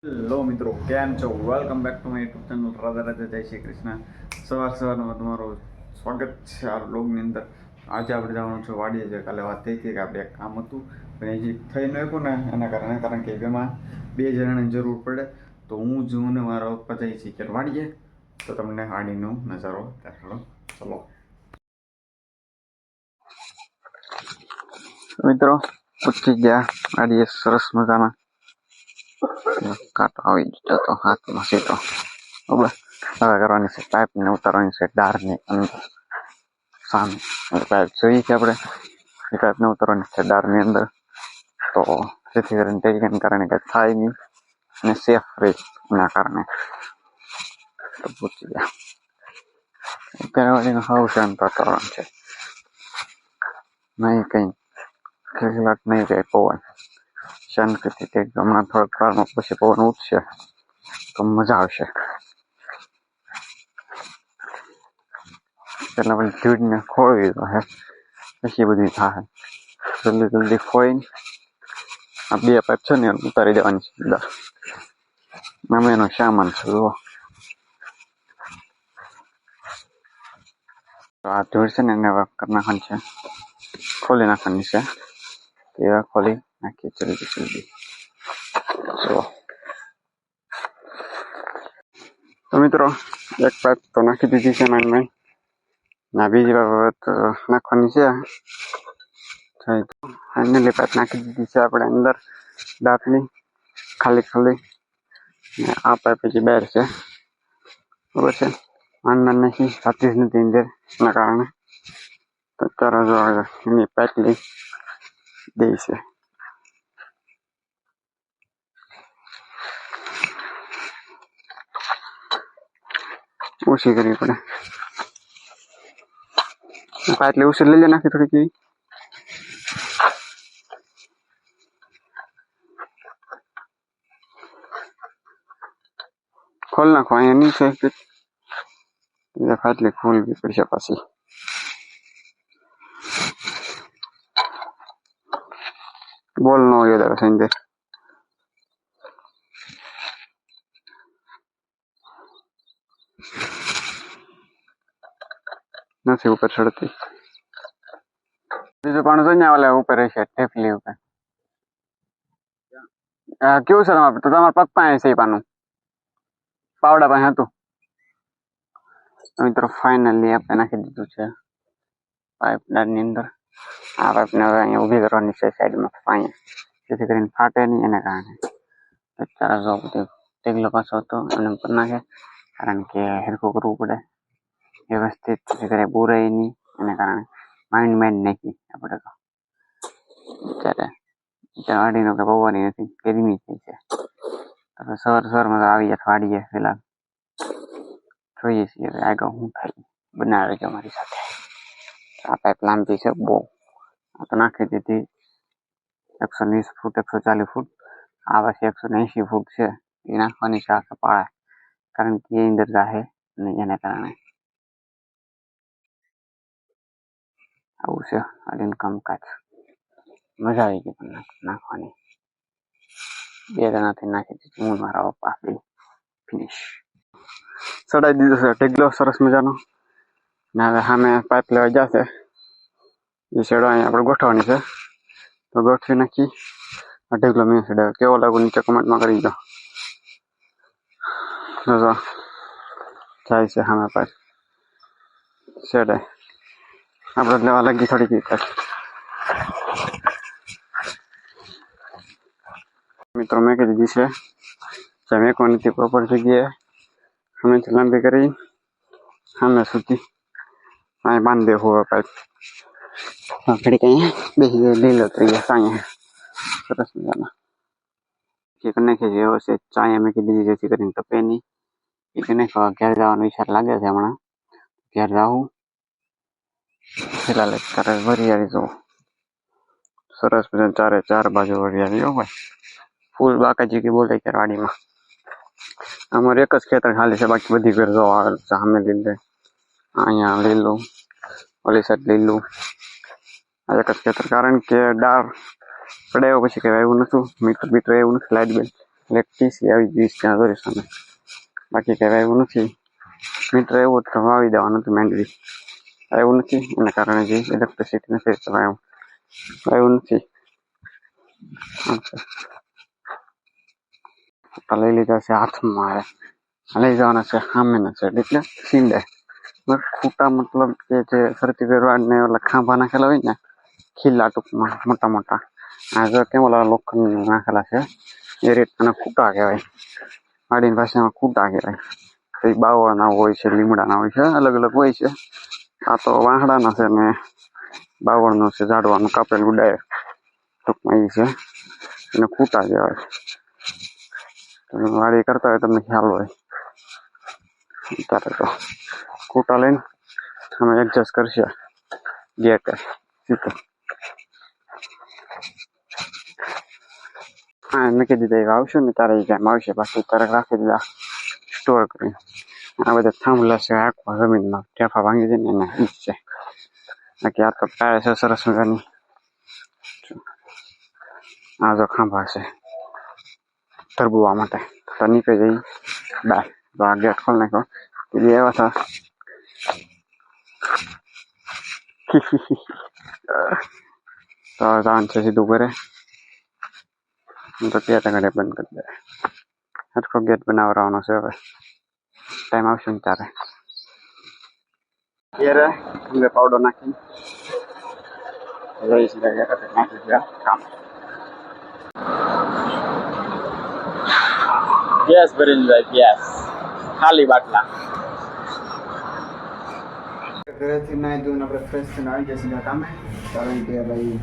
Hello મિત્રો, કેમ છો? Welcome back to my YouTube channel Radha Radha જય શ્રી કૃષ્ણ. સવારમાં તમારું સ્વાગત છે આ બ્લોગની અંદર. આજે આપણે જવાનું છે વાડીએ. છે કાલે વાત થઈ હતી કે આપણે એક કામ હતું પણ હજી થઈ ન હતું ને એના કારણે, કારણ કે એમાં 2 જણાની જરૂર પડે. તો હું છું ને મારા પપ્પા જઈએ છીએ કે વાડીએ. તો તમને વાડીનો નજારો દેખાડો. ચલો મિત્રો, પૂછી ગયા વાડીએ. સરસ મજાના કાંટો આવી ગયો તો હાથમાં સીધો. બરાબર, હવે કરવાની છે પાઇપ ને ઉતારવાની છે દારની અંદર સામે. પાઇપ જોઈએ કે આપણે એ પાઇપ ને ઉતારવાની છે દારની અંદર, તો જેથી કરીને તેના કારણે કંઈ થાય નહીં અને સેફ રહે. એના કારણે તો પૂછી ગયા. અત્યારે વાળીનું સાવ શાંત વાતાવરણ છે, નહીં કંઈ ખિલખિલાટ નહીં રહે. પવન શાંતિથી હમણાં થોડાક વારમાં પછી પવન ઉઠશે તો મજા આવશે. એટલે પછી ધૂળને ખોળવી દો હે, પછી બધી થાય. જલ્દી ખોઈને આ 2 પાઇપ છે ને ઉતારી દેવાની છે અંદર. અમે એનો સામાન છે જુઓ. આ ધૂળ છે ને એને કરી નાખવાની છે, ખોલી નાખવાની છે. એવા ખોલી નાખીએ જલ્દી. તો મિત્રો, એક પાઇપ તો નાખી દીધી છે માંડ. ના બીજી બાબત નાખવાની છે. ફાઇનલી પાઇપ નાખી દીધી છે આપણે અંદર દાંતની ખાલી. ને આ પાઇપ હજી બહાર છે, બરાબર છે. માંડ નાખી સાચી જ નથી અંદર, એના કારણે અત્યારે જો એની પાઇપ લઈ દે છે. ઓછી કરવી પડે. એટલે ઓછી લઈ નાખી થોડીક. ખોલ નાખો, અહીંયા નીચે ફાટલી ખોલવી પડશે પાછી. બોલ ન હોય દાદા અંદર નથી ઉપર ચડતી. બીજું પાણી જોઈને ઓલા ઉપર રહેશે ટેફલી ઉપર. કેવું છે તમારે? તો તમારા પગ પાસે છે પાનું, પાવડા પાસે હતું. મિત્રો, ફાઇનલી આપણે નાખી દીધું છે પાઇપ દાળની અંદર. આ પાઇપને હવે અહીંયા ઊભી કરવાની છે સાઈડમાં અહીંયા, જેથી કરીને ફાટે નહીં. એના કારણે અત્યારે જો બધું ટેગલો પાછો હતો એને ઉપર નાખે, કારણ કે હેરખું કરવું પડે વ્યવસ્થિત, જેથી કરીને બુરાય નહીં. એના કારણે માંડ નાખી આપણે તો. અત્યારે વાડીનો કે પવવાની નથી, ગરમી થઈ છે. હવે સવારમાં તો આવી જાય વાડીએ. પેલા જોઈએ છીએ હવે આગળ શું થાય. બનાવે છે અમારી સાથે. આ પાઇપ લાંબી છે બહુ. આ તો નાખી દીધી 120 ફૂટ 140 ફૂટ. આ પછી 180 ફૂટ છે એ નાખવાની છે આખા પાળા, કારણ કે એ અંદર જાહે નહીં. એના કારણે આવું છે આનું કામકાજ. મજા આવી ગઈ પણ નાખવાની. 2 જણાથી નાખી દીધી, હું મારા પપ્પા. ફિનિશ ચડાવી દીધો છે ઢેગલો સરસ મજાનો. ને હવે સામે પાઇપ લેવા જશે. એ શેડો અહીંયા આપણે ગોઠવવાની છે, તો ગોઠવી નાખી. આ ઢેગલો મેં ચડાવ્યો. કેવો લાગુ નીચે કમેન્ટમાં કરી દો. જાય છે સામે પાઇપ શેડે. આપણે લેવા લાગી થોડીક પાઇપ. મિત્રો, મેં કહી દીધી છે જ્યાં મેકવાની હતી પ્રોપર જગ્યાએ. સામેથી લાંબી કરી સામે સુધી અહીં બાંધી દેવું હવે પાઇપ. ઘડીક અહીંયા બેસી લીલોતરી અહીંયા સરસ મજાના નાખી છે વ્યવસ્થિત. ચાયા મેં કીધી જેથી કરીને તપે નહીં. એ કે નહીં ઘેર જવાનો વિચાર લાગે છે હમણાં. ઘેર જાઉં ફિલહાલ અત્યારે વરિયાળી જવું. સરસ મજા 4 બાજુ વરિયાળી હો ભાઈ. ફૂલ બાકાજી કે બોલે કે વાડીમાં. અમારે એક જ ખેતર ખાલી છે, બાકી બધી ઘર જો આવેલ છે. સામે લીલે, અહીંયા લીલું, ઓલી સાઈડ લીલું. આ એક જ ખેતર, કારણ કે ડાળ પડે પછી કહેવાય એવું નથી. મીટર એવું નથી. લાઇટ બેલ ઇલેક્ટ્રિસિટી આવી ગઈ ત્યાં દોરી સામે. બાકી કઈ આવ્યું નથી. મીટર એવું તો વાવી દેવાનું હતું માંડવી. આવ્યું નથી એના કારણે જે ઇલેક્ટ્રિસિટી નથી તો આવ્યું નથી. લઈ લીધા છે હાથમાં. લઈ જવાના છે સામેના છે એટલે સીંડે ખૂટા મતલબ કે જે ફરતી વેરવાડ ને ઓલા ખાંભા નાખેલા હોય ને ખીલા ટૂંકમાં મોટા મોટા આ જો કેમ ઓલા લોખંડ નાખેલા છે એ રીતના ખૂટા કહેવાય. વાડીની ભાષામાં ખૂટા કહેવાય. તો એ બાવળના હોય છે, લીમડાના હોય છે, અલગ અલગ હોય છે. આ તો વાંહડાના છે ને બાવળનું છે, ઝાડવાનું કાપેલું ડાયરેક્ટ ટૂંકમાં એ છે એને ખૂટા કહેવાય. વાડી કરતા હોય તમને ખ્યાલ હોય. ત્યારે તો ખૂટા લઈને અમે એડજસ્ટ કરશે ગેટ સીધો. હા મૂકી દીધા એ આવશે ને ત્યારે એ ટાઈમ આવશે. પાછું ત્યારે રાખી દીધા સ્ટોર કરીને. આ બધા થાંભલા છે આખા જમીનમાં ઠેફા ભાંગી દે ને એને ઈજ છે. બાકી આ તો ટાયર છે સરસ મજાની. આ જો ખાંભા છે તરબુવા માટે તો નીકળી જઈ બાર. તો આ ગેટ ખોલી નાખ્યો એ એવા હતા. તો જવાનું છે સીધું ઘરે. તો ત્યાં ઘરે બંધ કરી દે. હરખો ગેટ બનાવવાનો છે હવે ટાઈમ આવશે ને ત્યારે. ત્યારે અમે પાવડર નાખી નાખી ગયા કામ. ગેસ ભરી જાય ગેસ ખાલી બાટલા. ઘરેથી નાઈ ધોઈને આપણે ફ્રેશ થઈને આવી જશે કામે. કારણ કે ભાઈ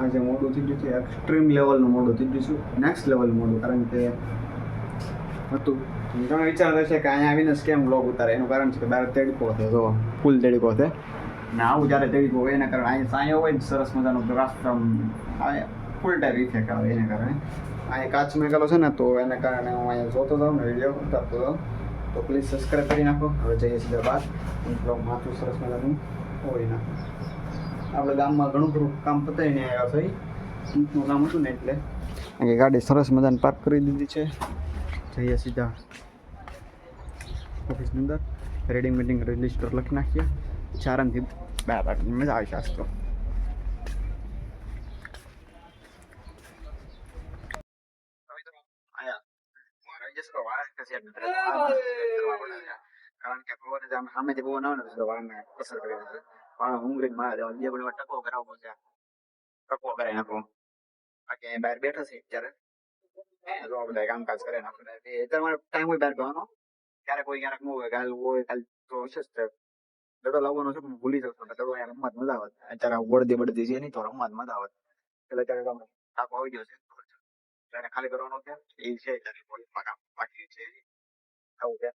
આજે મોડું થઈ ગયું છે. એક્સ્ટ્રીમ લેવલનું મોડું થઈ ગયું છું. નેક્સ્ટ લેવલનું મોડું. કારણ કે હતું તમે વિચારતા છે કે અહીંયા આવીને કેમ બ્લોગ ઉતારે. એનું કારણ છે કે બહાર તેડકો છે, જો ફૂલ તેડકો છે ને આવું જ્યારે તેડકો હોય એના કારણે અહીંયા સાંયો હોય ને સરસ મજાનો રાસ્તા ફૂલ ટાઈમ ઇફેક્ટ આવે. એના કારણે અહીંયા કાચ મેકેલો છે ને તો એના કારણે હું અહીંયા જોતો જાઉં ને વિડીયો ઉતારતો જાઉં. તો પ્લીઝ સબસ્ક્રાઈબ કરી નાખો. હવે જઈએ સીધા બહાર. માથું સરસ મજાનું હોય ના. આપણે ગામમાં ઘણું ખરું કામ પતાવીને આવ્યા છે. ઈંટનું કામ હતું ને એટલે અહીં ગાડી સરસ મજાને પાર્ક કરી દીધી છે. જઈએ સીધા ઓફિસની અંદર. રેડિંગ મીટિંગ રજિસ્ટર લખી નાખીએ. આરામથી બહાર રાખીને મજા આવી શકતો. કારણ કે સામેથી બહુ ના વાળને પસંદ કરી છે. વાળ હુંગરીને મારા જવા બે ઘણી વાર ટકો કરાવવો છે. ટકો કરાવી નાખો. બાકી અહીં બહાર બેઠા છે અત્યારે બધા કામકાજ કરે નાખો. અત્યારે મારે ટાઈમ હોય બહાર જવાનો. ક્યારેક કોઈ ક્યારેક ન હોય. કાલ હોય કાલ તો છે દડો લાવવાનો છે પણ ભૂલી જતો. દડો અહીંયા રમત મજા આવત. અત્યારે બળદી બળદી છે નહીં તો રમત મજા આવત. એટલે અત્યારે ટાકો આવી ગયો છે ત્યારે ખાલી કરવાનો છે એ છે. કામ બાકી છે આવું છે.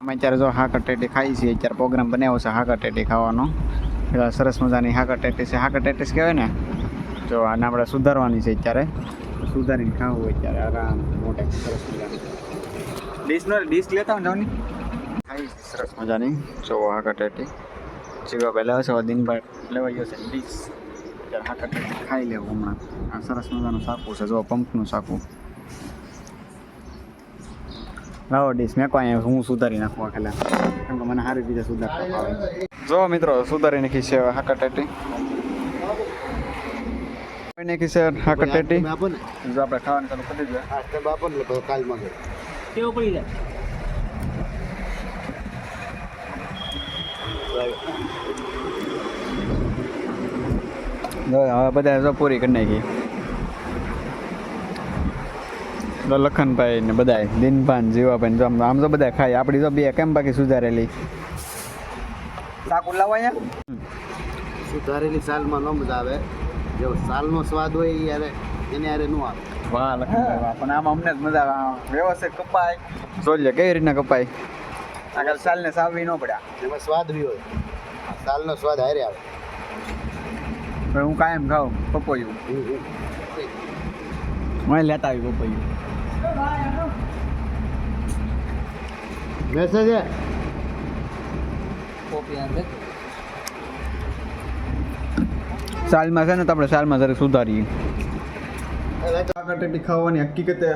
અમે અત્યારે જો હાકર ટેટી ખાઈ છીએ. અત્યારે પ્રોગ્રામ બનાવ્યો છે હાકર ટેટી ખાવાનો. પેલા સરસ મજાની હાકર ટેટી છે. હાકર ટેટીસ કહેવાય ને. જો આને આપણે સુધારવાની છે અત્યારે. સુધારીને ખાવું હોય ત્યારે આરામ મોટે સરસ મજાની ડીશ લેતા હોય જવાની ખાઈ સરસ મજાની. જો હાકર ટેટી જીવા પહેલાં હશે દિનભર લેવાઈ ગયો છે ડીશ. અત્યારે હાકર ટેટી ખાઈ લેવું હમણાં. આ સરસ મજાનું સાકું છે. જો પંપનું સાકું. લાવો ડીશ મેં કોઈ હું સુધારી નાખવા ખેલા. કેમ કે મને સારી રીતે સુધારતા આવે. જો મિત્રો સુધારી નાખી છે હાકર ટેટી. નાખી છે હાકર ટેટી. જો આપણે ખાવાનું ચાલુ કરી દઈએ. બાપો ને કાલ માં કેવું પડી જાય. હવે બધા જો પૂરી કરી નાખી. લખનભાઈ ને બધા દિનભાન જીવાભાઈ જો આમ તો બધા ખાય. આપણી તો બે કેમ બાકી સુધારેલી શાક લાવો અહીંયા. સુધારેલી સાલમાં ન મજા આવે. જો સાલનો સ્વાદ હોય એ યારે એને યારે ન આવે. વાહ લખનભાઈ વાહ. પણ આમાં અમને જ મજા આવે. વ્યવસ્થિત કપાય. જોઈ કેવી રીતના કપાય. આગળ સાલને સાવવી ન પડ્યા. એમાં સ્વાદ બી હોય. સાલનો સ્વાદ હારે આવે. હું કાયમ ખાઉં પપૈયું. મને લેતા આવી પપૈયું. મેસેજ સાલમાં છે ને તો આપણે સાલમાં જરા સુધારીએ. ટેટી ખાવાની હકીકતે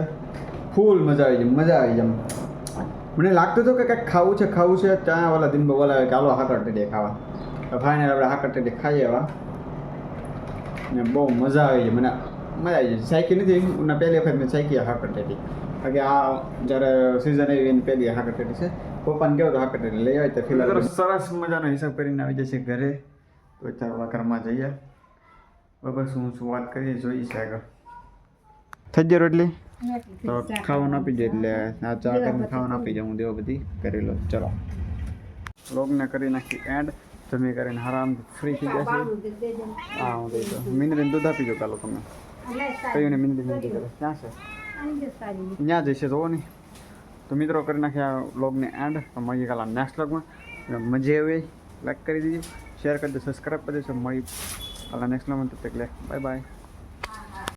ફૂલ મજા આવી જાય મને લાગતું હતું કે કંઈક ખાવું છે ત્યાં ઓલા દિન બોલાવે કે હાલો હાકર ટેડી ખાવા તો ફાઇનલ આપણે હાકર ટેડી ખાઈએ એવા ને બહુ મજા આવી જાય મને મજા આવી જાય સાયકી નથી ના પહેલી વખત મેં સાયકી હાકર ટેડી કારણ કે આ જ્યારે સિઝન આવી એની પહેલી હાકર ટેડી છે પપ્પાને કેવું તો હાકર ટેડી લઈ આવી તો ફિલહાલ સરસ મજાનો હિસાબ કરીને આવી જશે ઘરે તો ચાલો ઘરમાં જઈએ બરાબર શું વાત કરીએ જોઈએ છે આગળ થઈ જાય રોટલી તો ખાવાનું આપી દે એટલે આ ચા કરીને ખાવાનું આપી જાય હું દેવો બધી કરી લો ચલો લોગને કરી નાખી એન્ડ જમી કરીને આરામથી ફ્રી થઈ જશે હા હું દઈ દઉં મિનિટ દૂધ આપી દો કાલો તમે કયું ને મિનિટ કરે ક્યાં છે ત્યાં જઈશે જોવો નહીં તો મિત્રો કરી નાખ્યા લોગને એન્ડ તો મળીએ કાલા નેક્સ્ટ લોગમાં મજા આવી લાઈક કરી દીધી શેર કરી દો સબસ્ક્રાઈબ કરી દેશો મળી કાલા નેક્સ્ટ લોગમાં તો બાય બાય